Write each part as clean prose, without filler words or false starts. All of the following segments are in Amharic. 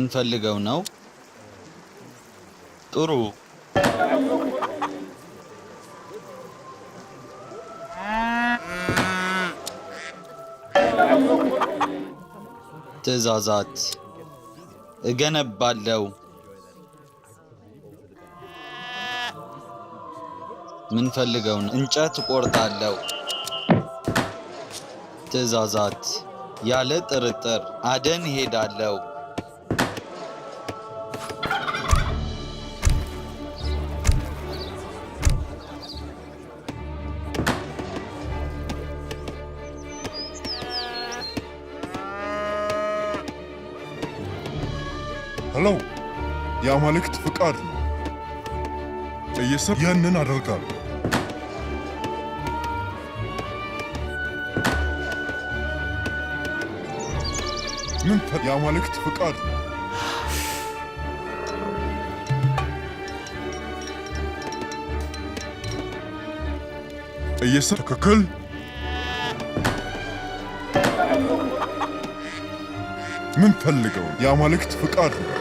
ምን ፈልገው ነው? ጥሩ ትዕዛዛት እገነባለሁ። ምን ፈልገው ነው? እንጨት እቆርጣለሁ። ትዕዛዛት ያለ ጥርጥር አደን ሄዳለሁ። ሄሎ የአማልክት ፍቃድ ነው። ያንን አደርጋለሁ። የአማልክት ፍቃድ ነው። ትክክል። ምን ፈልገው? የአማልክት ፍቃድ ነው።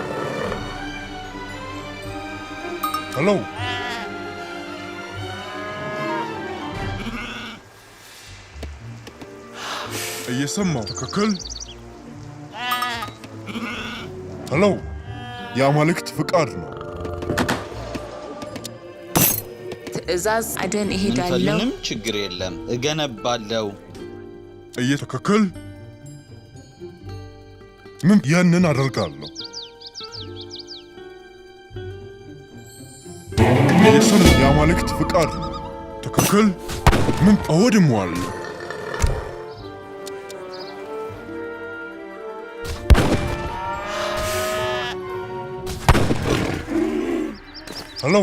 ሄሎ እየሰማው። ትክክል። ሄሎ የአማልክት ፍቃድ ነው። ትዕዛዝ አደን እሄዳለሁ። ምንም ችግር የለም እገነባለሁ። ትክክል። ያንን አደርጋለሁ። የአማልክት ፍቃድ ነው። ትክክል። እወድመዋለሁ። ሄሎ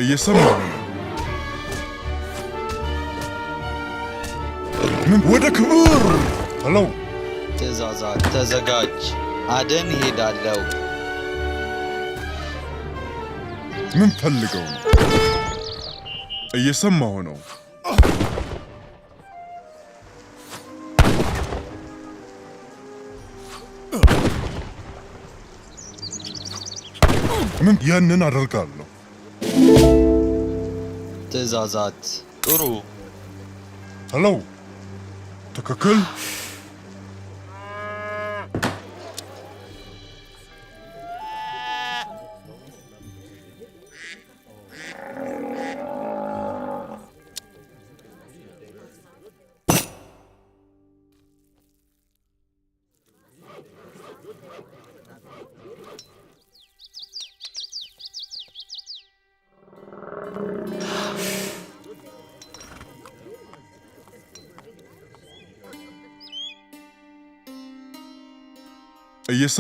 እየሰማሁ ነው። ወደ ክብር። ሄሎ ትዕዛዛት ተዘጋጅ። አደን ሄዳለሁ። ምን ፈልገው ነው? እየሰማሁ ነው። ያንን አደርጋለሁ። ትዕዛዛት ጥሩ። ሄሎ ትክክል።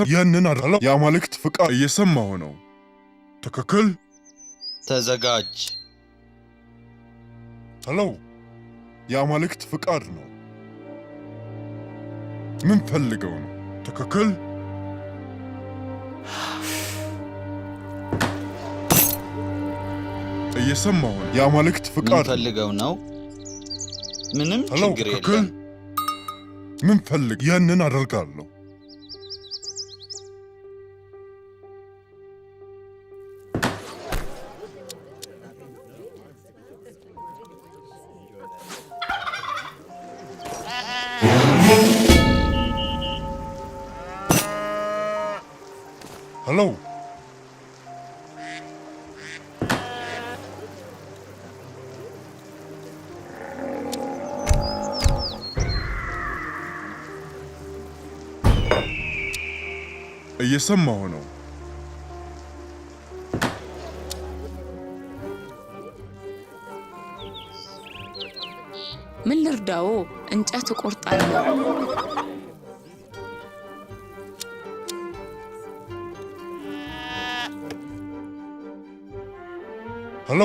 ያንን አደረጋለሁ። የአማልክት ፍቃድ እየሰማሁ ነው። ትክክል። ተዘጋጅ። ሄሎ የአማልክት ፍቃድ ነው። ምን ፈልገው ነው? ትክክል። እየሰማሁ ነው። የአማልክት ፍቃድ ምን ፈልገው ነው? ምንም ችግር ትክክል። የለም። ምን ፈልግ? ያንን አደርጋለሁ። ሄሎ እየሰማሁ ነው። ምን ልርዳዎ? እንጨት እቆርጣለሁ። ሄሎ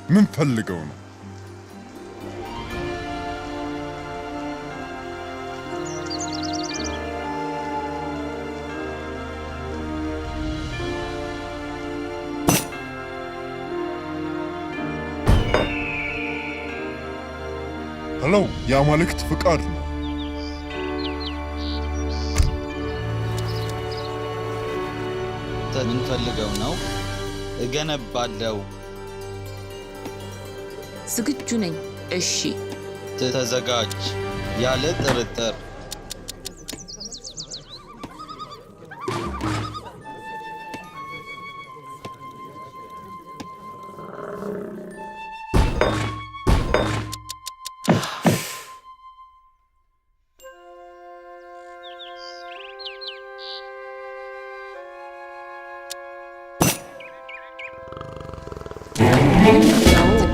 ምን ፈልገው ነው? ሄሎ፣ የአማልክት ፍቃድ ነው። ምን ፈልገው ነው? እገነባለሁ። ዝግጁ ነኝ። እሺ፣ ተዘጋጅ። ያለ ጥርጥር።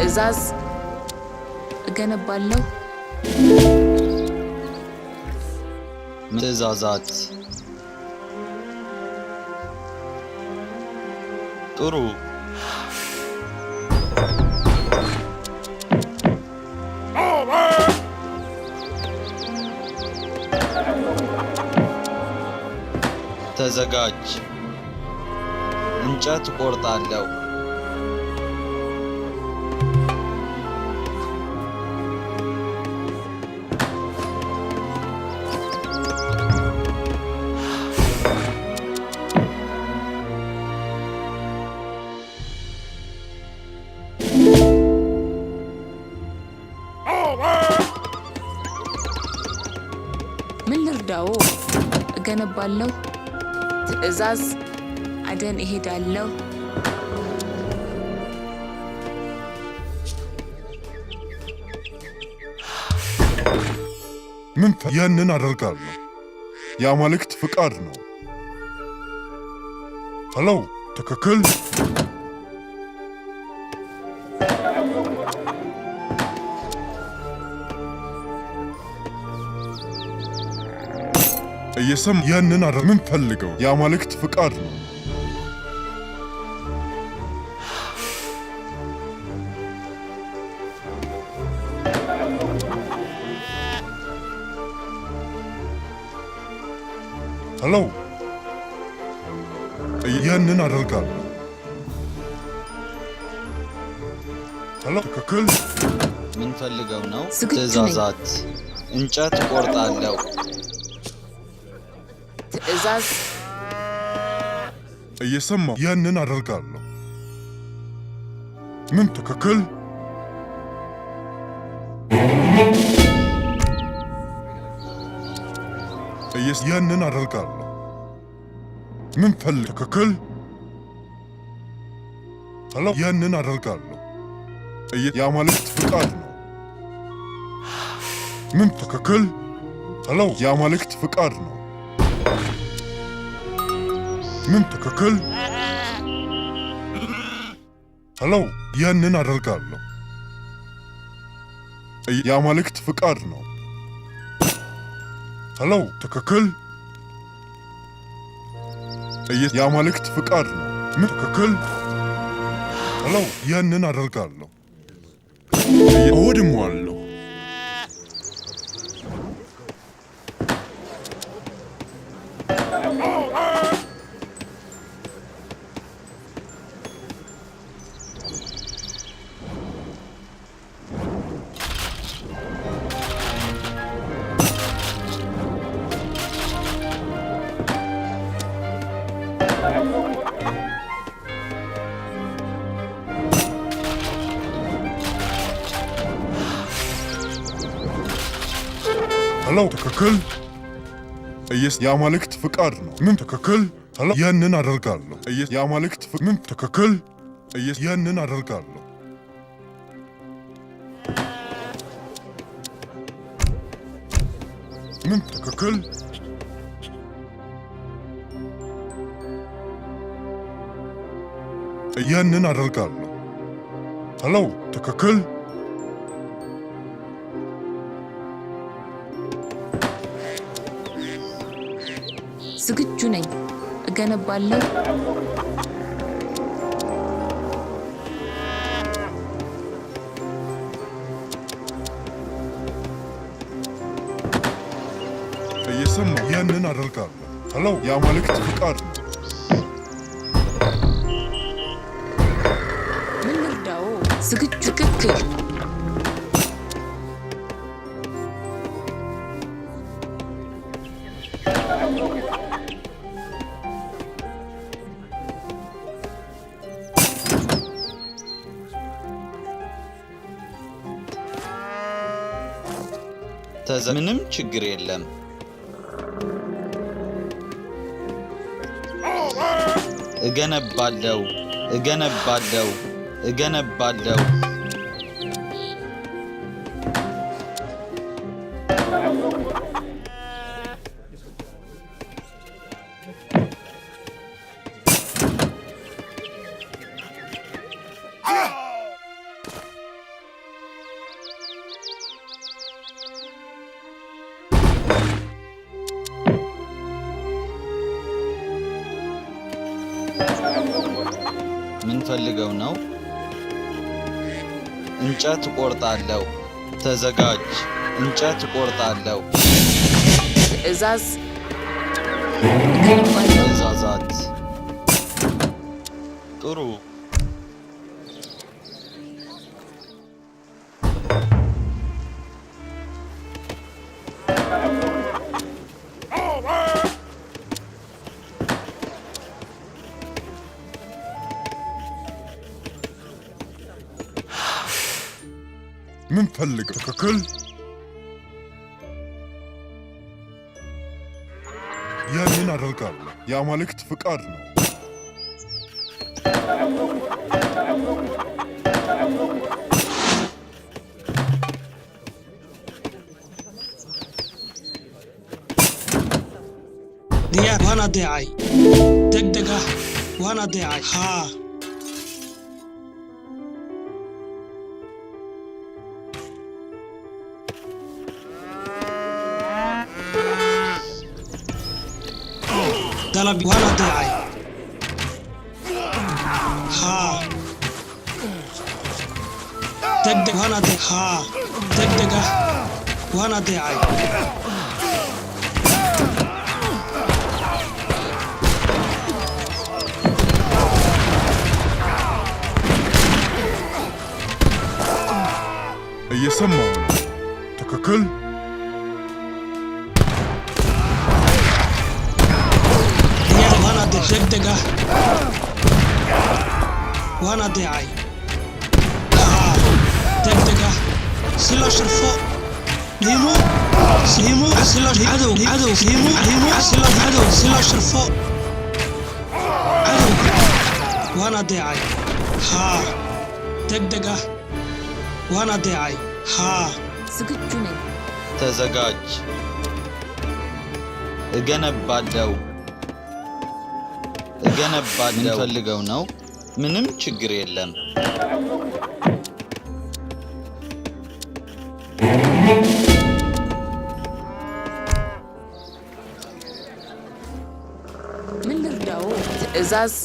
ትዕዛዝ እገነባለሁ። ትዕዛዛት ጥሩ። ተዘጋጅ። እንጨት ቆርጣለሁ። ምን ልርዳዎ? እገነባለሁ። ትዕዛዝ አደን እሄዳለሁ። ያንን አደርጋለሁ። የአማልክት ፍቃድ ነው። ሄሎ፣ ትክክል። ያንን ምን ፈልገው? የአማልክት ፍቃድ ነው። ሄሎ፣ ያንን አደርጋለሁ። ሄሎ፣ ትክክል። ምን ፈልገው ነው? ዝግጁ ነኝ። ትዕዛዛት እንጨት ቆርጣለሁ። ትዕዛዝ እየሰማሁ ያንን አደርጋለሁ። ምን ትክክል? ያንን አደርጋለሁ። ምን ትክክል? ሄሎ፣ ያንን አደርጋለሁ። የአማልክት ፍቃድ ነው። ምን ትክክል? ሄሎ፣ የአማልክት ፍቃድ ነው። ምን ትክክል? ሄሎ፣ ያንን አደርጋለሁ። የአማልክት ፍቃድ ነው። ሄሎ፣ ትክክል። የአማልክት ፍቃድ ነው። ምን ትክክል? ሄሎ፣ ያንን አደርጋለሁ። እወድመዋለሁ። ሄሎ፣ ትክክል። የአማልክት ፍቃድ ነው። ምን ትክክል? ሄሎ፣ ያንን አደርጋለሁ። የአማልክት ምን ትክክል? ያንን አደርጋለሁ። ምን ትክክል? ያንን አደርጋለሁ። ሄሎ፣ ትክክል። ዝግጁ ነኝ። እገነባለሁ። እየሰማሁ ያንን አደርጋለሁ። ሄሎ የአማልክት ፍቃድ ነው። ምን ልርዳዎ? ዝግጁ። ትክክል። ምንም ችግር የለም። እገነባለሁ። ምን ፈልገው ነው? እንጨት እቆርጣለሁ። ተዘጋጅ። እንጨት እቆርጣለሁ። ትዕዛዝ። እገነባለሁ። ትዕዛዛት። ጥሩ። ምን ፈልግ? ትክክል። ያንን አደርጋለሁ። የአማልክት ፍቃድ ነው። ديار وانا داعي دقدقة وانا داعي ها طلبي وانا داعي ها دقدقة وانا داعي ها دقدقة وانا داعي እየሰማሁ ነው። ትክክል። وانا دقدقة وانا داعي دقدقة سلاش الفوق هيمو سلاش عدو هيمو سلاش عدو سلاش الفوق عدو وانا داعي ها دقدقة وانا داعي ها ዝግጁ ነኝ። ተዘጋጅ። እገነባለሁ። ምን ፈልገው ነው? ምንም ችግር የለም። ምን ልርዳዎ? ትዕዛዝ።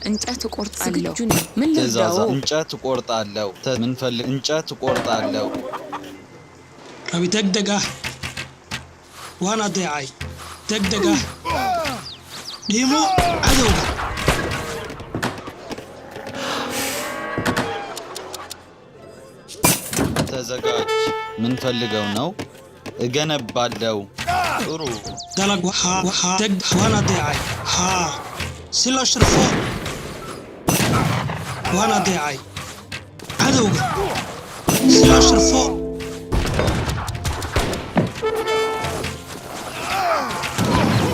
እንጨት እቆርጣለሁ። ዝግጁ ነኝ። ምን ልርዳዎ? እንጨት እቆርጣለሁ። ምን ፈልግ? እንጨት እቆርጣለሁ። ربي دقدقة وانا داعي دقدقة هيمو عدو ተዘጋጅ። ምን ፈልገው ነው? እገነባለሁ። ጥሩ። دلق ها دق وانا داعي ها سلاش الفوق وانا داعي عدو سلاش الفوق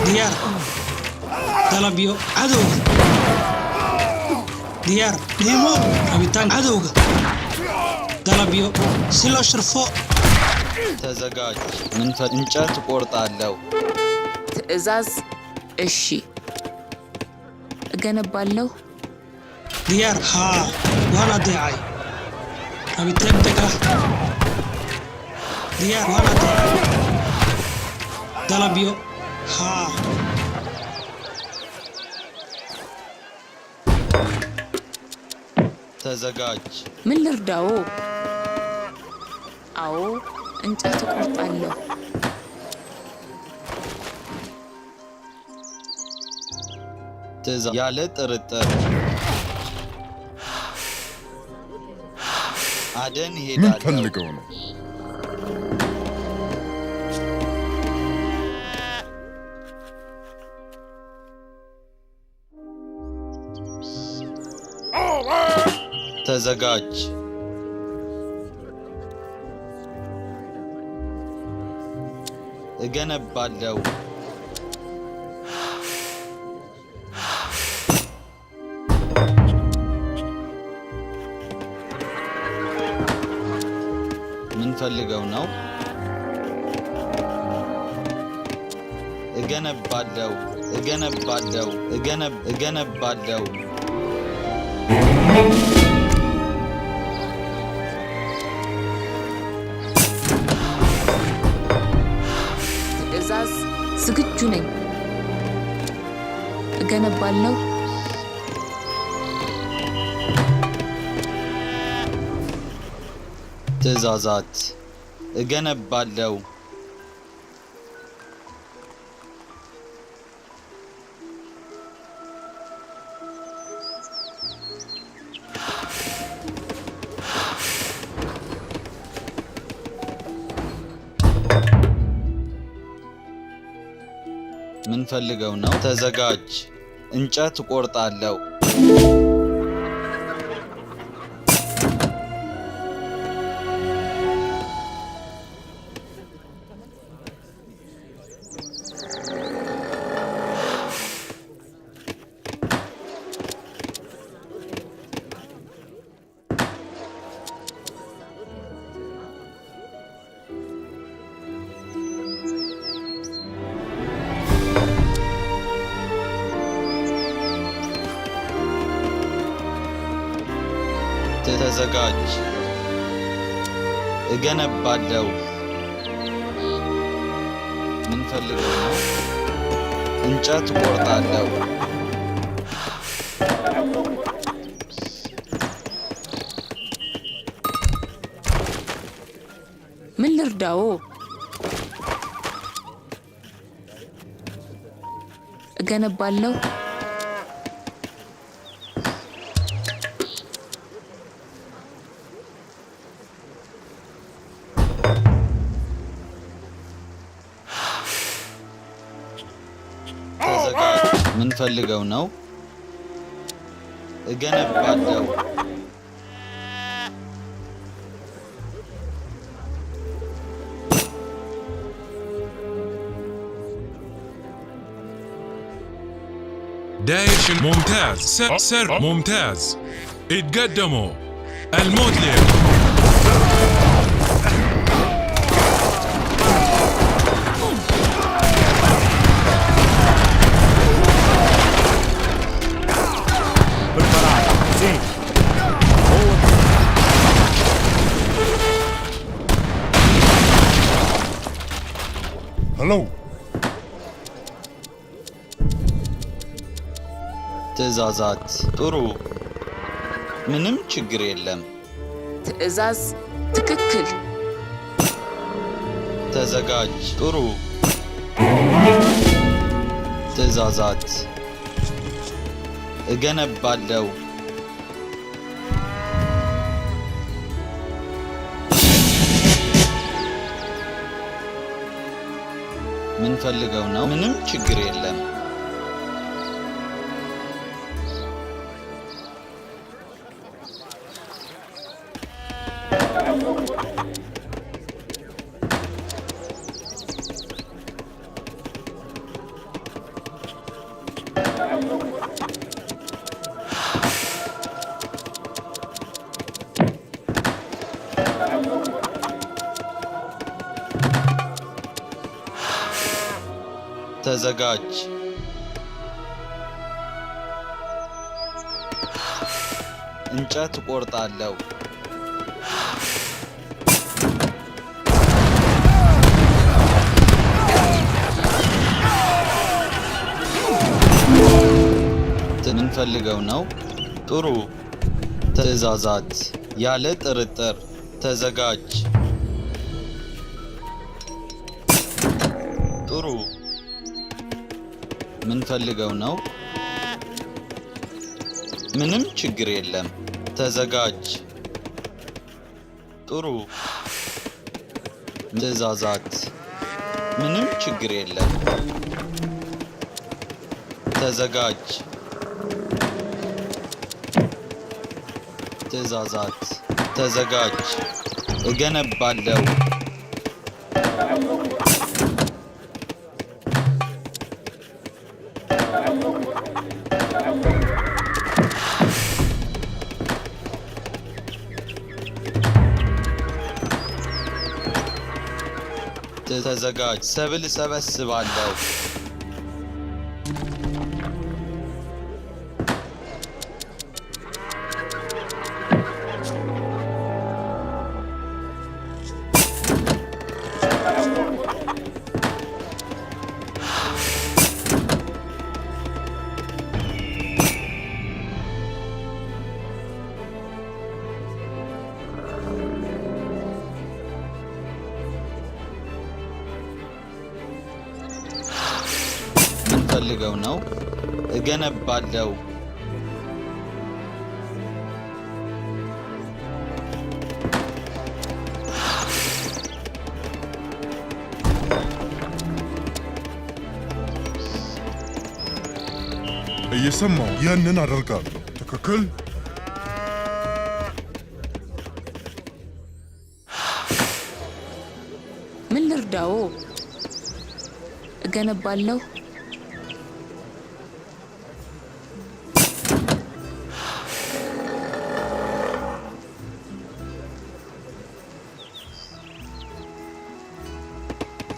ديار طلبيو عدو ديار هيمو ربيتان عدو طلبيو سلاش الفوق ተዘጋጅ። እንጨት እቆርጣለሁ። ትዕዛዝ። እሺ። እገነባለሁ። ديار ها وانا داعي ربي دقدقة ديار وانا داعي طلبيو ها ተዘጋጅ ምን ልርዳዎ? አዎ እንጨት እቆርጣለሁ። ትእዛዝ ያለ ጥርጥር አደን ምን ሄዳለሁ ፈልገው ነው? ተዘጋጅ እገነባለሁ ምን ፈልገው ነው? እገነባለሁ እገነባለሁ ትእዛዝ ዝግጁ ነኝ። እገነባለሁ። ትእዛዛት እገነባለሁ ምን ፈልገው ነው? ተዘጋጅ እንጨት እቆርጣለሁ ተዘጋጅ እገነባለሁ ምን ፈልገው ነው? እንጨት እቆርጣለሁ ምን ልርዳዎ? እገነባለሁ ምን ፈልገው ነው? እገነባለሁ دايش ممتاز سر ممتاز اتقدموا الموت ليه هلو ትእዛዛት ጥሩ ምንም ችግር የለም ትእዛዝ ትክክል ተዘጋጅ ጥሩ ትእዛዛት እገነባለሁ ምን ፈልገው ነው? ምንም ችግር የለም ተዘጋጅ እንጨት እቆርጣለሁ ፈልገው ነው? ጥሩ። ትዕዛዛት ያለ ጥርጥር ተዘጋጅ። ጥሩ። ምን ፈልገው ነው? ምንም ችግር የለም። ተዘጋጅ። ጥሩ። ትዕዛዛት ምንም ችግር የለም። ተዘጋጅ። ትዕዛዛት ተዘጋጅ። እገነባለሁ። ተዘጋጅ። ሰብል ሰበስባለሁ። ፈልገው ነው? እገነባለሁ። እየሰማሁ ያንን አደርጋለሁ። ትክክል። ምን ልርዳዎ? እገነባለሁ።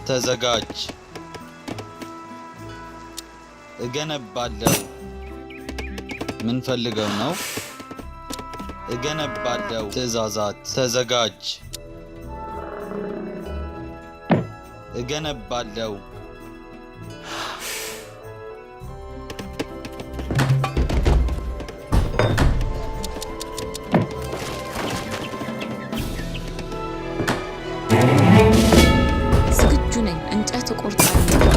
ተዘጋጅ። እገነባለሁ። ምን ፈልገው ነው? እገነባለሁ። ትዕዛዛት ተዘጋጅ። እገነባለሁ። ዝግጁ ነኝ። እንጨት እቆርጣለሁ።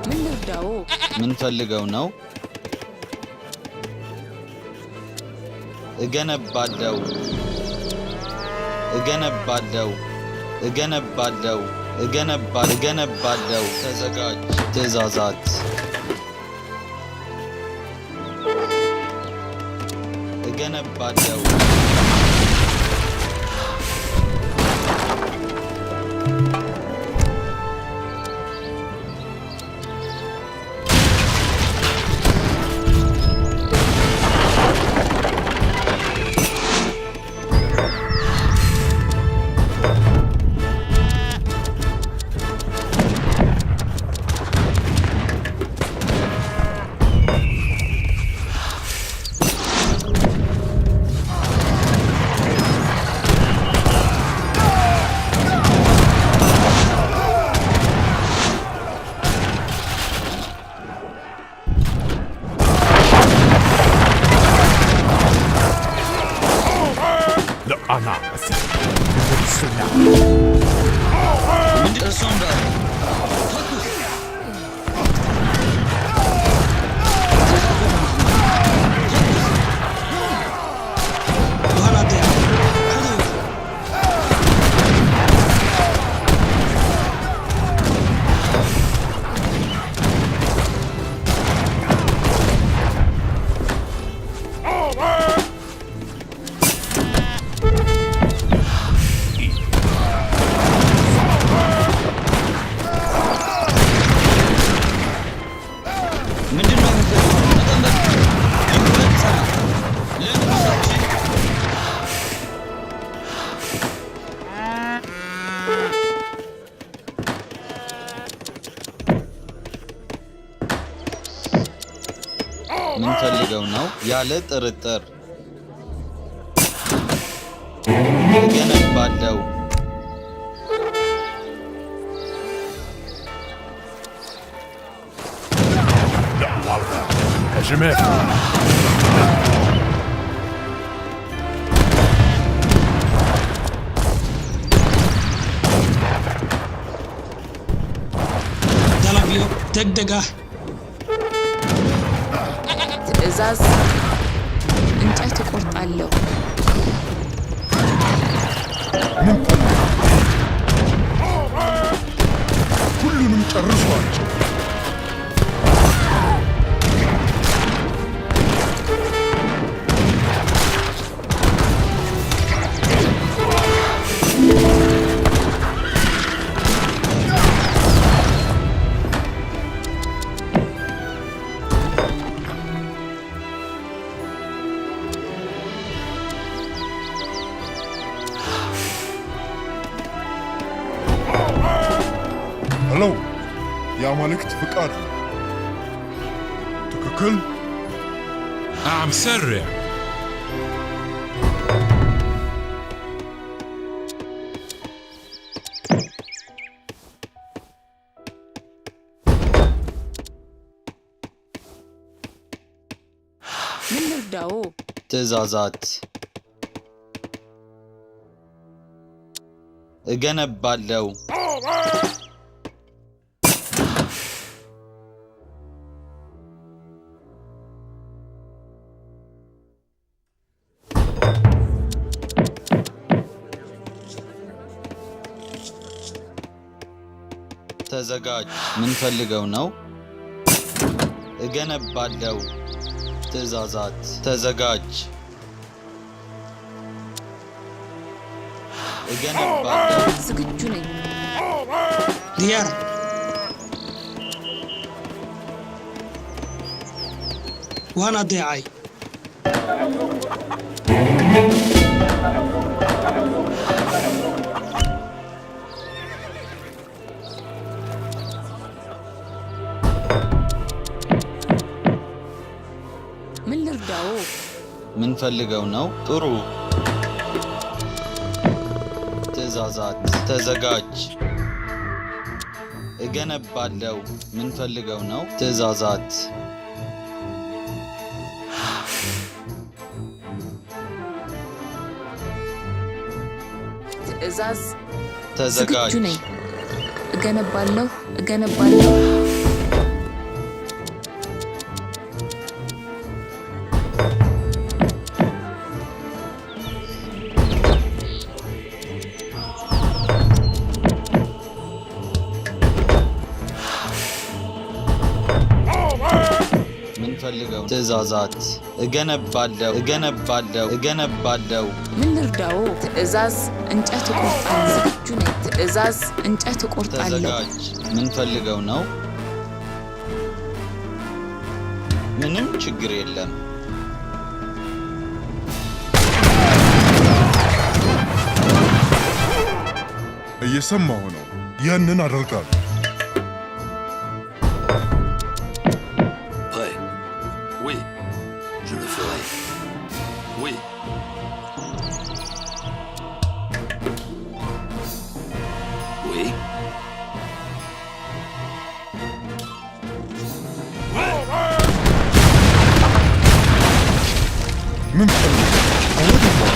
ምን ልርዳዎ? ምን ፈልገው ነው? እገነባለሁ። እገነባለሁ። እገነባለሁ። እገነባለሁ። ተዘጋጅ። ትዕዛዛት እገነባለሁ። ምን ፈልገው ነው? ያለ ጥርጥር እገነባለሁ። هجمات دلبيو دقدقة ትዕዛዝ እንጨት እቆርጣለሁ። ምን ሁሉንም ጨርሷቸው። ሄሎ የአማልክት ፍቃድ ትክክል። أعم سرع. ምን ልርዳዎ? ትዕዛዛት እገነባለሁ። ተዘጋጅ። ምን ፈልገው ነው? እገነባለሁ። ትዕዛዛት ተዘጋጅ። እገነባለሁ። ዝግጁ ነኝ። ديار وانا ضيعي ምን ልርዳዎ? ምን ፈልገው ነው? ጥሩ። ትዕዛዛት ተዘጋጅ። እገነባለሁ። ምን ፈልገው ነው? ትዕዛዛት ትዕዛዝ ተዘጋጅ። ዝግጁ ነኝ። እገነባለሁ። ምን ፈልገው? ትዕዛዛት እገነባለሁ። ምን ልርዳዎ? ትዕዛዝ እንጨት እቆርጣለሁ። ዝግጁ ነኝ። ትዕዛዝ እንጨት እቆርጣለሁ። ተዘጋጅ። ምን ፈልገው ነው? ምንም ችግር የለም። እየሰማሁ ነው። ያንን አደርጋለሁ። Prêt? Oui, je le ferai. Oui. Oui. ምን ፈልገው?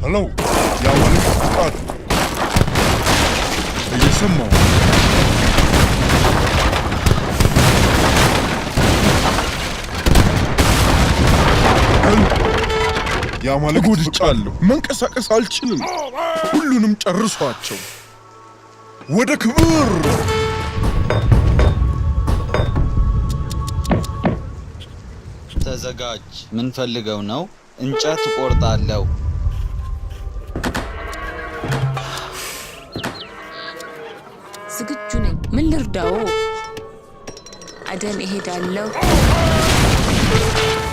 ሄሎ የአማልክት ፍቃድ እየሰማሁ ነው። የአማልክት ጎድቻለሁ። መንቀሳቀስ አልችልም። ሁሉንም ጨርሷቸው። ወደ ክብር ተዘጋጅ። ምን ፈልገው ነው? እንጨት እቆርጣለሁ። ዝግጁ ነኝ። ምን ልርዳዎ? አደን እሄዳለሁ።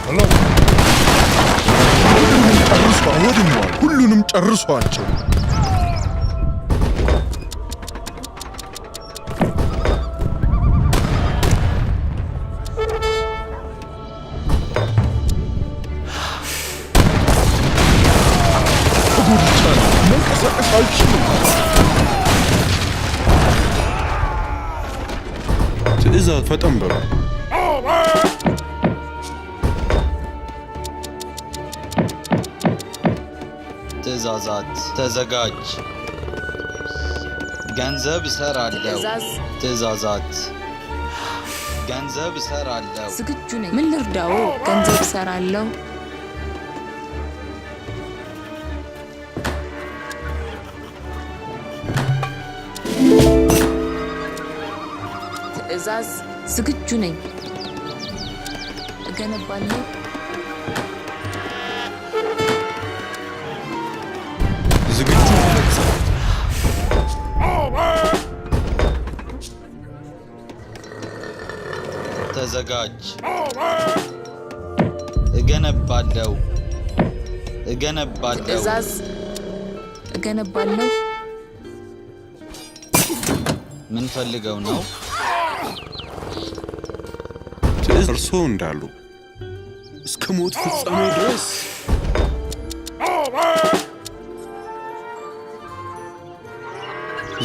ሄሎ ሁሉንም ጨርሷቸው። ትዕዛዝ ፈጠን በሉ። ትዕዛዛት ተዘጋጅ። ገንዘብ እሰራለሁ። ትዕዛዛት ገንዘብ እሰራለሁ። ዝግጁ ነኝ። ምን ልርዳው? ገንዘብ እሰራለሁ። ትዕዛዝ ዝግጁ ነኝ። እገነባለሁ። ዝግጁ ተዘጋጅ። እገነባለሁ። ትዕዛዝ እገነባለሁ። ምን ፈልገው ነው? ትዕዛዝ እርስዎ እንዳሉ እስከ ሞት ፍጻሜ ድረስ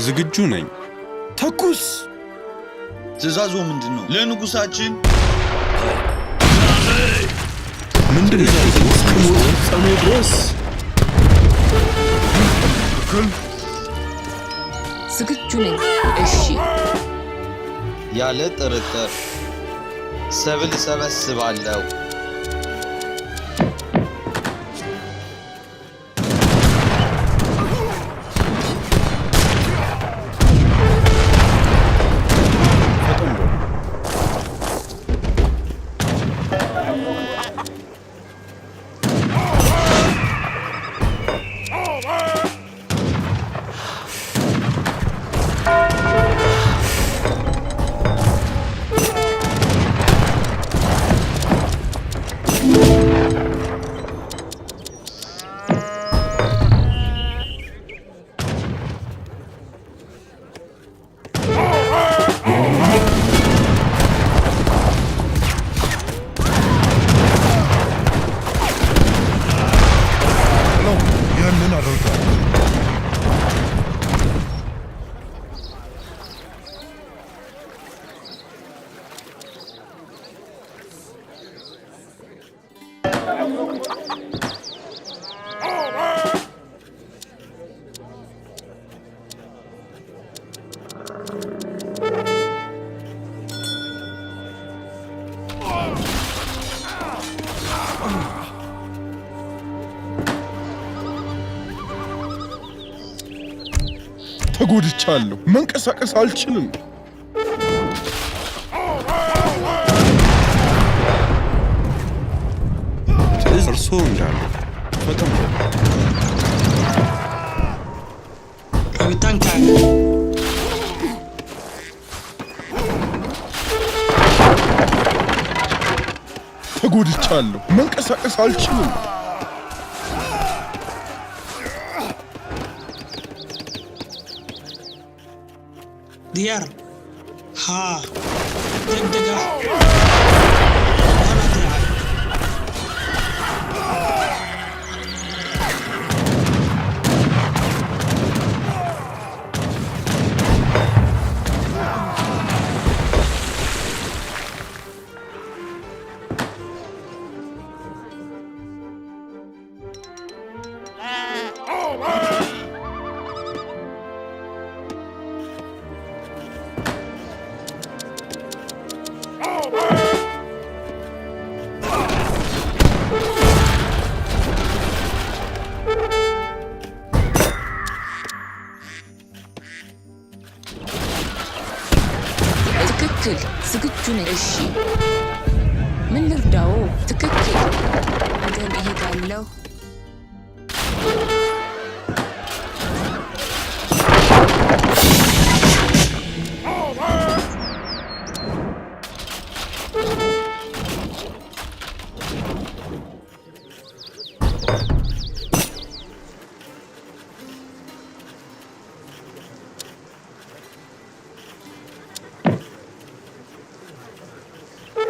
ዝግጁ ነኝ። ተኩስ። ትዕዛዙ ምንድነው? ለንጉሳችን ምንድነው? እስከ ሞት ፍጻሜ ድረስ ዝግጁ ነኝ። እሺ። ያለ ጥርጥር ሰብል እሰበስባለሁ። ተጎድቻለሁ። መንቀሳቀስ አልችልም። ትዕዛዝ እርስዎ እንዳሉ ፈጠን በሉ። Kapitan Kaga. ተጎድቻለሁ። መንቀሳቀስ አልችልም። Diyar. Ha. Degdega. ትክክል። ዝግጁ ነኝ። እሺ። ምን ልርዳው? ትክክል። አገር እሄዳለሁ።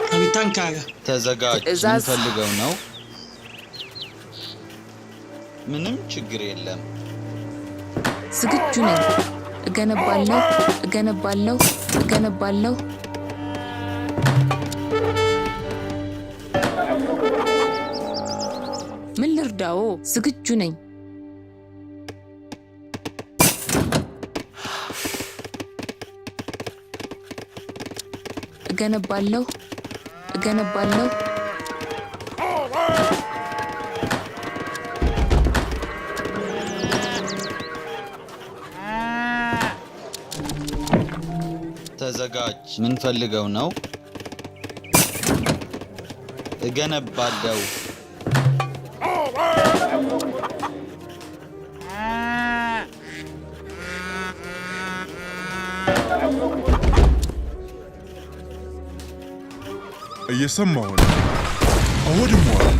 Kapitan Kaga. ተዘጋጅ። ምን ትዕዛዝ ፈልገው ነው? ምንም ችግር የለም። ዝግጁ ነኝ። እገነባለሁ። እገነባለሁ። እገነባለሁ። ልርዳዎ? ዝግጁ ነኝ። እገነባለሁ። ተዘጋጅ። ምን ፈልገው ነው? እገነባለሁ። እየሰማሁ ነው። አወድመዋል።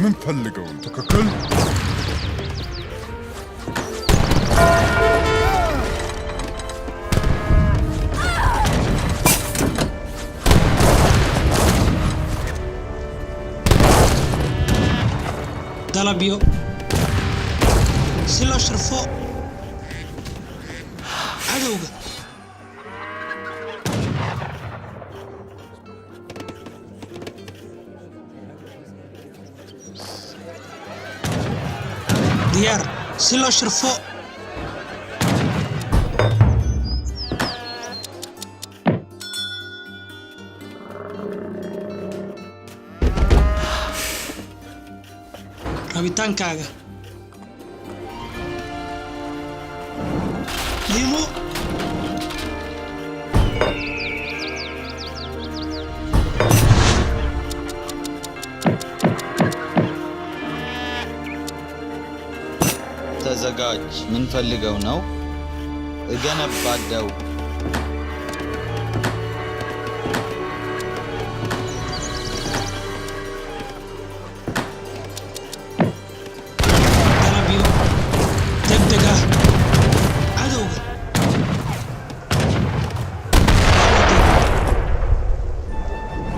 ምን ፈልገው ነው? ትክክል። dalabyo si loo sharfo cadowga. diyaar si loo sharfo rabitaankaaga. limo ተዘጋጅ። ምን ፈልገው ነው? እገነባለሁ። dalabyo degdega cadowga.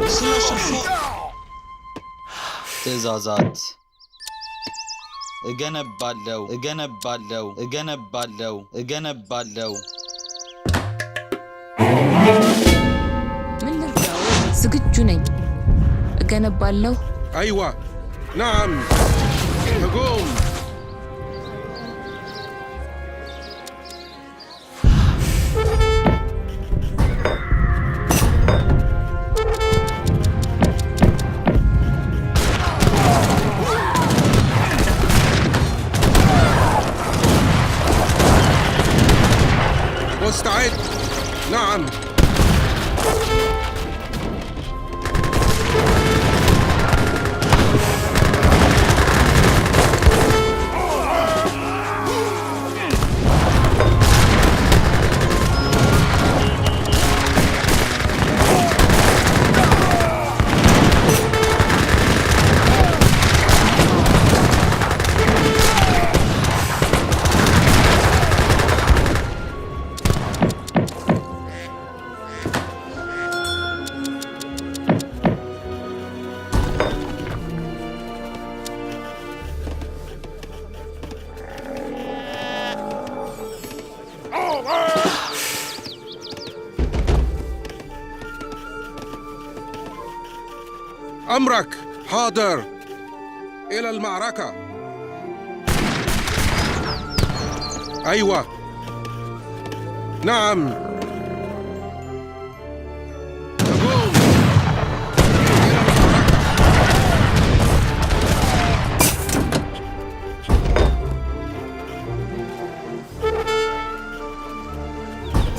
si loo sharfo ትእዛዛት። እገነባለሁ። ምን ልርዳዎ? ዝግጁ ነኝ። እገነባለሁ። أيوة نعم هجوم مستعد نعم أمرك حاضر إلى المعركة أيوة نعم هجوم إلى المعركة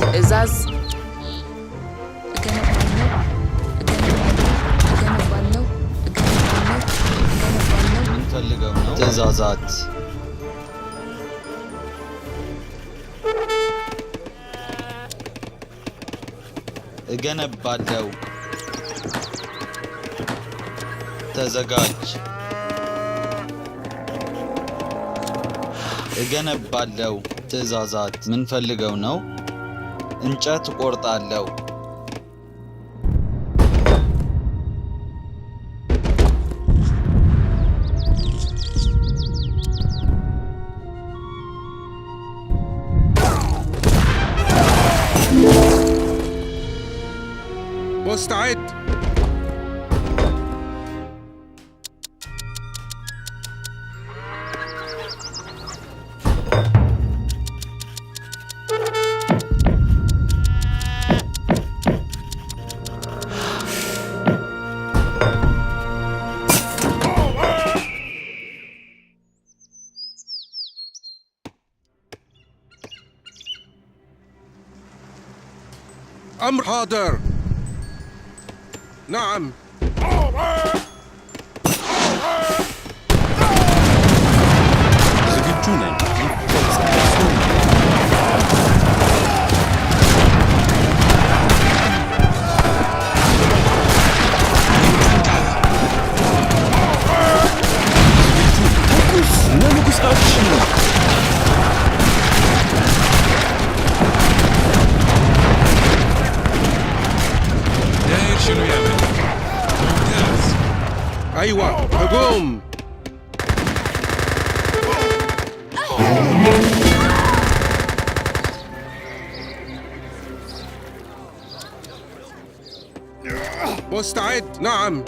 ትእዛዝ። ምን ፈልገው ነው? ትእዛዛት። እገነባለሁ። ተዘጋጅ። እገነባለሁ። ትእዛዛት። ምን ፈልገው ነው? እንጨት እቆርጣለሁ። مستعد. أمر حاضر. نعم. ዝግጁ ነኝ። ለንጉሳችን داير شنو يعمل؟ ممتاز. أيوة، هجوم. مستعد. نعم.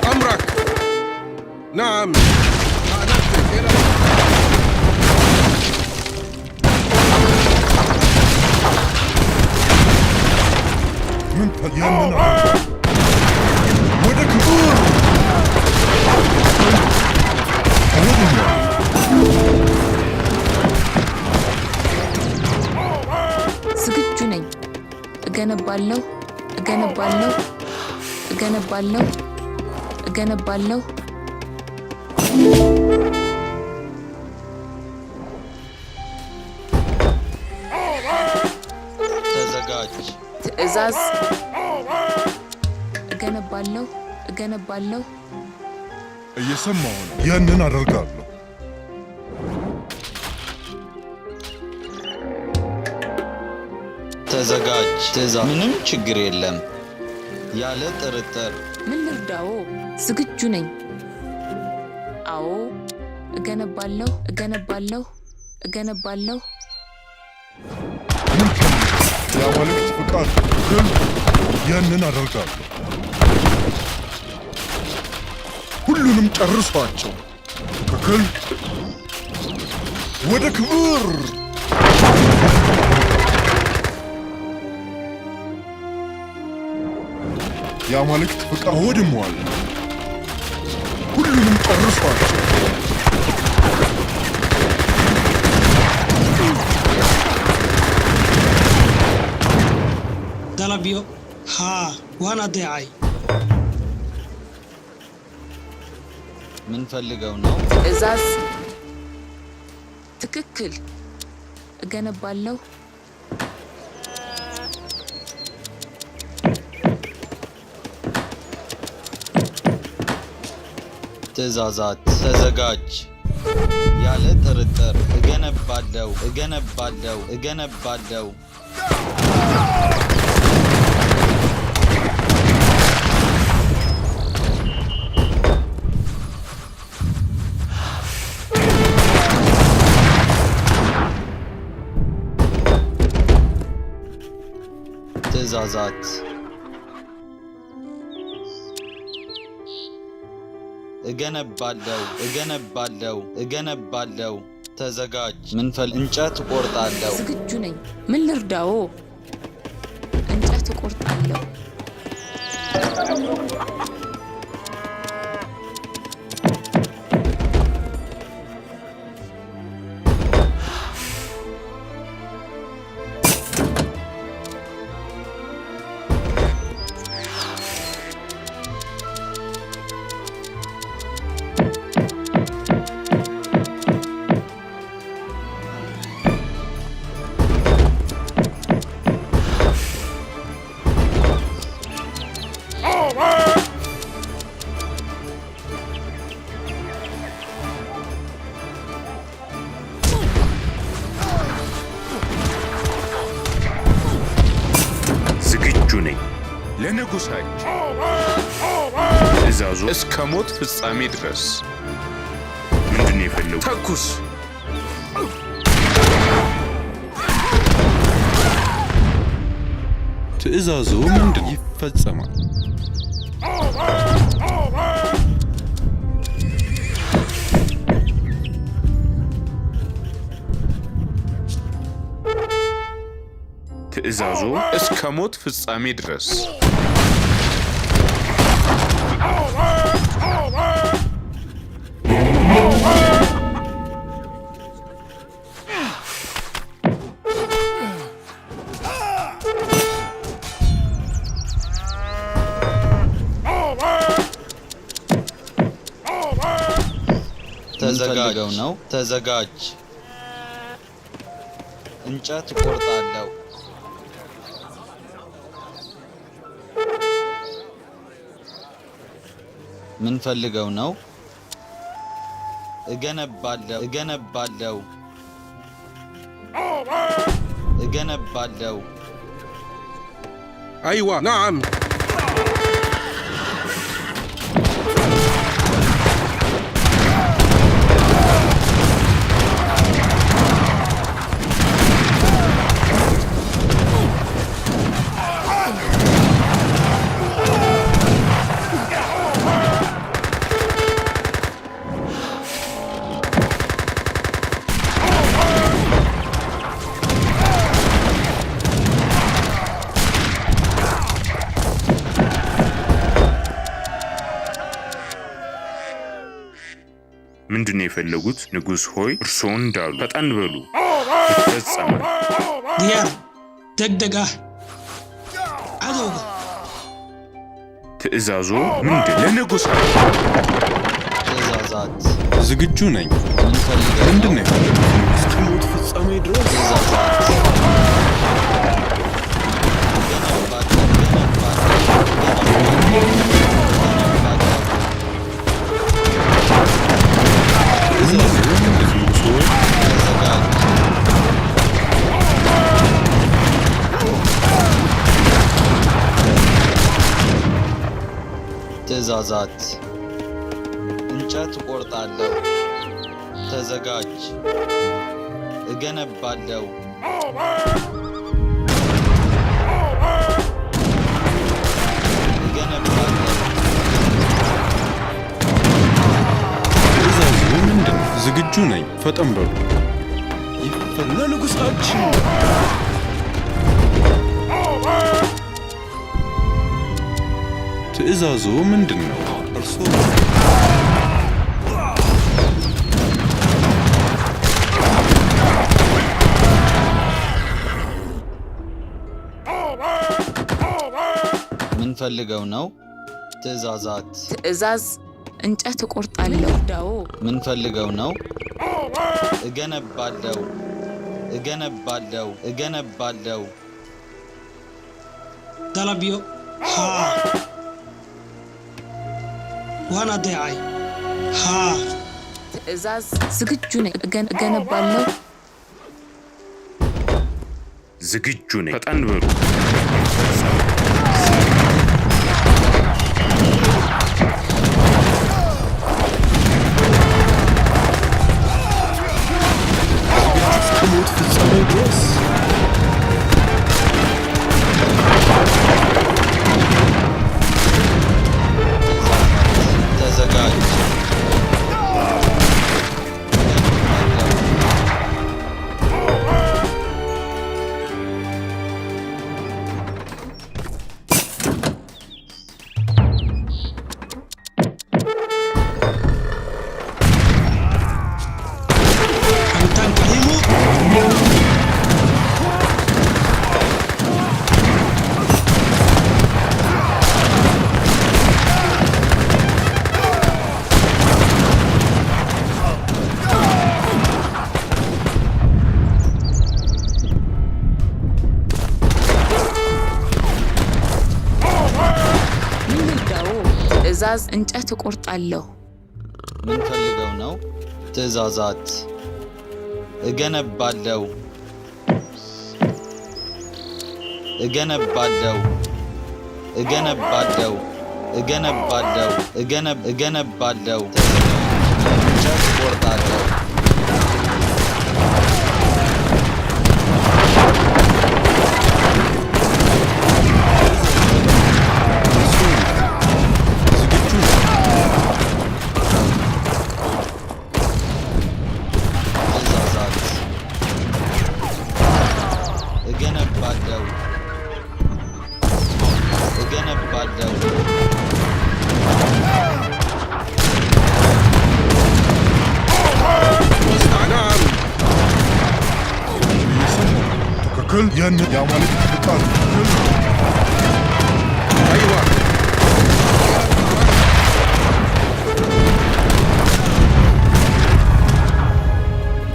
أمرك. نعم. سأنفذ إلى من ያንን ወደ ክብር ዝግጁ ነኝ። እገነባለሁ እገነባለሁ እገነባለሁ እገነባለሁ። ተዘጋጅ። ትዕዛዝ እገነባለሁ እገነባለሁ። እየሰማሁ ነው። ያንን አደርጋለሁ። ተዘጋጅ። ትዕዛዝ። ምንም ችግር የለም። ያለ ጥርጥር። ምን ልርዳዎ? ዝግጁ ነኝ። አዎ፣ እገነባለሁ እገነባለሁ እገነባለሁ። የአማልክት ፍቃድ ግን ያንን አደርጋለሁ። ሁሉንም ጨርሷቸው። ትክክል። ወደ ክብር የአማልክት ፍቃድ ወድሟል። ሁሉንም ጨርሷቸው። dalabyo haa waan adeecay ምን ፈልገው ነው? ትዕዛዝ ትክክል። እገነባለሁ ትዕዛዛት። ተዘጋጅ። ያለ ጥርጥር። እገነባለሁ እገነባለሁ እገነባለሁ። ትዕዛዛት። እገነባለሁ እገነባለሁ እገነባለሁ። ተዘጋጅ። እንጨት እቆርጣለሁ። ዝግጁ ነኝ። ምን ልርዳዎ? እንጨት እቆርጣለሁ። ለንጉሳችን ትእዛዙ እስከ ሞት ፍጻሜ ድረስ ምንድን ነው የፈለጉት? ተኩስ! ትእዛዙ ምንድን ይፈጸማል? ትእዛዙ እስከ ሞት ፍጻሜ ድረስ ተዘጋጅ ነው። ተዘጋጅ። እንጨት እቆርጣለሁ። ምን ፈልገው ነው? እገነባለሁ። أيوة نعم ምንድነው የፈለጉት? ንጉስ ሆይ እርስዎ እንዳሉ ፈጠን በሉ፣ ይፈጸማል። ديار دقدقة عدوك ትእዛዙ ምንድን? ለንጉስ ትእዛዛት ዝግጁ ነኝ። ምን ፈልገው ነው? ምንድነው የፈለጉት? እስከ ሞት ፍጻሜ ድረስ ትእዛዛት ትእዛዛት እንጨት እቆርጣለሁ። ተዘጋጅ። እገነባለሁ። ትእዛዙ ምንድን? ዝግጁ ነኝ። ፈጠን በሉ። ለንጉሳችን ትእዛዙ ምንድን ነው? እርስዎ ምን ፈልገው ነው? ትእዛዛት ትእዛዝ እንጨት እቆርጣለሁ። ዳው ምን ፈልገው ነው? እገነባለሁ። طلبيو ها وانا ضيعي ها ትእዛዝ ዝግጁ ነኝ። እገነባለሁ። ዝግጁ ነኝ። ፈጠን በሉ። እስከ ሞት ፍጻሜ ድረስ ተዘጋጅ። انتان كريمو ትእዛዝ እንጨት እቆርጣለሁ። ምን ፈልገው ነው? ትእዛዛት እገነባለሁ። እንጨት እቆርጣለሁ። تككل يا مالك فقاد أيوة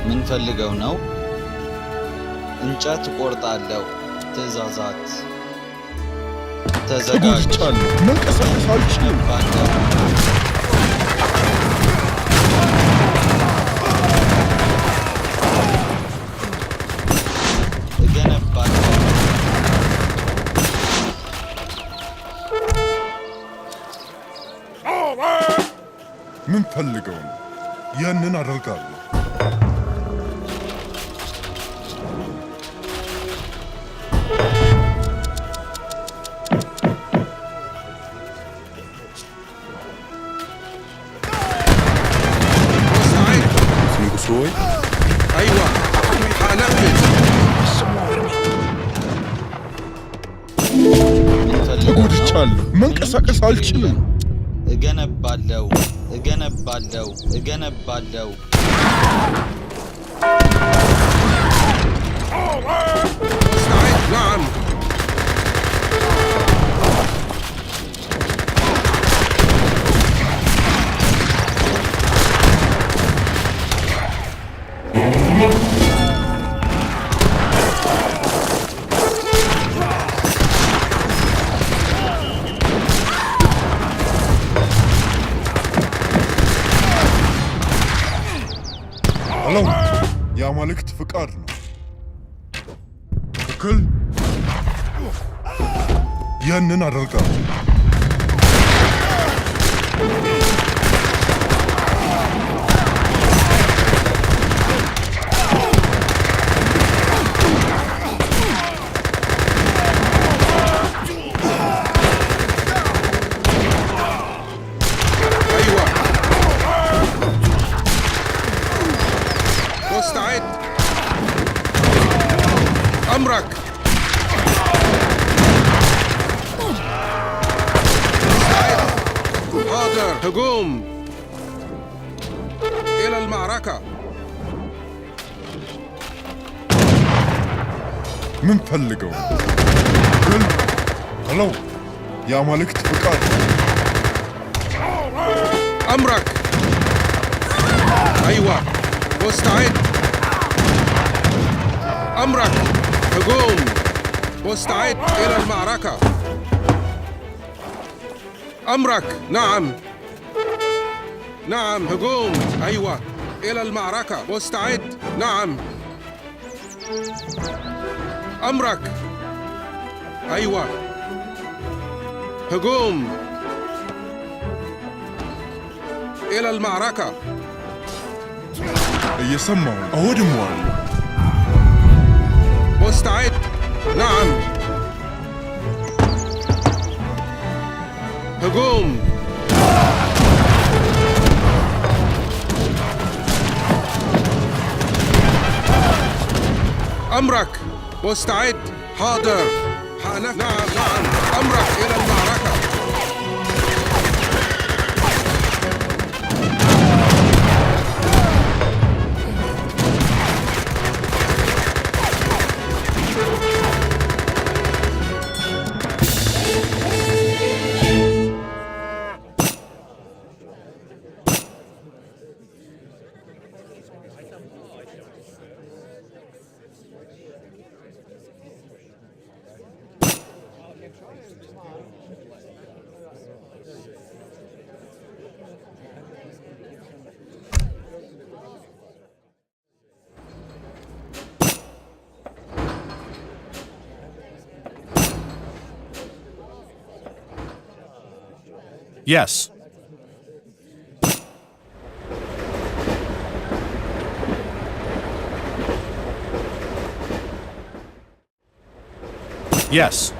ምን ፈልገው ነው? እንጨት ቆርጣለሁ። ትእዛዛት ተዘጋጅ። ተጎድቻለሁ። መንቀሳቀስ አልችልም። እገነባለሁ። ምን ፈልገው ነው? ያንን አደርጋለሁ። مستعد ንጉሥ ሆይ أيوة هنفذ ምን ፈልገው ነው? ተጎድቻለሁ። መንቀሳቀስ አልችልም። እገነባለሁ። እገነባለሁ። እገነባለሁ። مستعد نعم ሄሎ የአማልክት ፍቃድ ነው። ትክክል ያንን አደርጋለሁ። أيوة مستعد أمرك مستعد حاضر هجوم إلى المعركة ምን ፈልገው ነው? ትክክል ሄሎ የአማልክት ፍቃድ ነው። أمرك أيوة مستعد أمرك هجوم مستعد إلى المعركة أمرك نعم نعم هجوم أيوة إلى المعركة مستعد نعم أمرك أيوة هجوم إلى المعركة እየሰማሁ ነው። አወድመዋለሁ። مستعد نعم هجوم أمرك مستعد حاضر نعم نعم أمرك إلى المعركة Yes. Yes.